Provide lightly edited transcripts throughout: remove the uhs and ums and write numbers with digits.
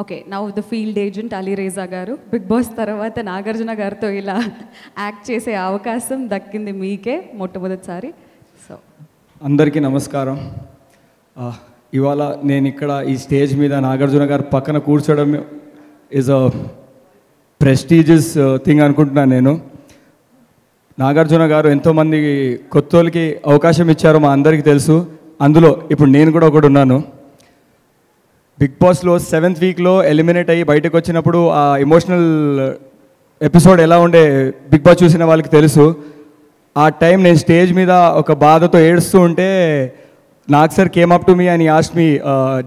Okay, now the field agent Alireza గారు. Big boss తర్వాత నాగార్జున గారితో ఇలా యాక్ట్ చేసే అవకాశం దక్కింది మీకే మొట్టమొదటిసారి. సో అందరికీ నమస్కారం. ఇవాళ నేను ఇక్కడ ఈ స్టేజ్ మీద నాగార్జున గారు పక్కన కూర్చోవడం ఈజ్ అ ప్రెస్టీజియస్ థింగ్ అనుకుంటున్నాను. నేను నాగార్జున గారు ఎంతోమంది కొత్తోళ్ళకి అవకాశం ఇచ్చారో మా అందరికీ తెలుసు. అందులో ఇప్పుడు నేను కూడా ఒకటి ఉన్నాను. బిగ్ బాస్లో 7th వీక్లో ఎలిమినేట్ అయ్యి బయటకు వచ్చినప్పుడు ఆ ఎమోషనల్ ఎపిసోడ్ ఎలా ఉండే బిగ్ బాస్ చూసిన వాళ్ళకి తెలుసు. ఆ టైం నేను స్టేజ్ మీద ఒక బాధతో ఏడుస్తూ ఉంటే Nag sir came up to me and he asked me,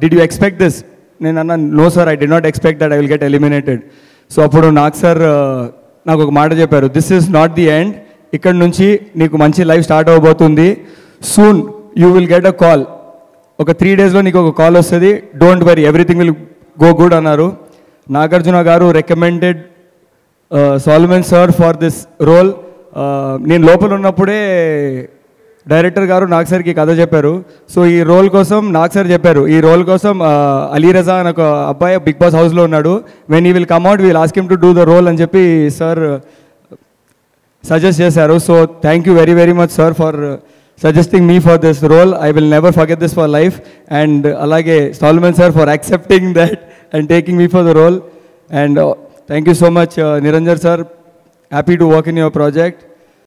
did you expect this? నేను అన్నా, no sir, I did not expect that I will get eliminated. So అప్పుడు నాగ్ సార్ నాకు ఒక మాట చెప్పారు, this is not the end, ఇక్కడ నుంచి నీకు మంచి లైఫ్ స్టార్ట్ అవ్వబోతుంది, soon you will get a call, ఒక 3 daysలో నీకు ఒక కాల్ వస్తుంది, don't worry, everything will go good అన్నారు. Nagarjuna garu recommended Solomon sir for this role. నేను లోపల ఉన్నప్పుడే డైరెక్టర్ గారు నాగ్ సార్కి కథ చెప్పారు. సో ఈ రోల్ కోసం నాగ్ సార్ చెప్పారు, ఈ రోల్ కోసం అలీరజా అని ఒక అబ్బాయి బిగ్ బాస్ హౌస్లో ఉన్నాడు, when he will come out will ask him to do the role అని చెప్పి సార్ సజెస్ట్ చేశారు. So thank you very very much sir for suggesting me for this role. I will never forget this for life. And alage Solomon sir for accepting that and taking me for the role. And thank you so much Niranjan sir. Happy to work in your project.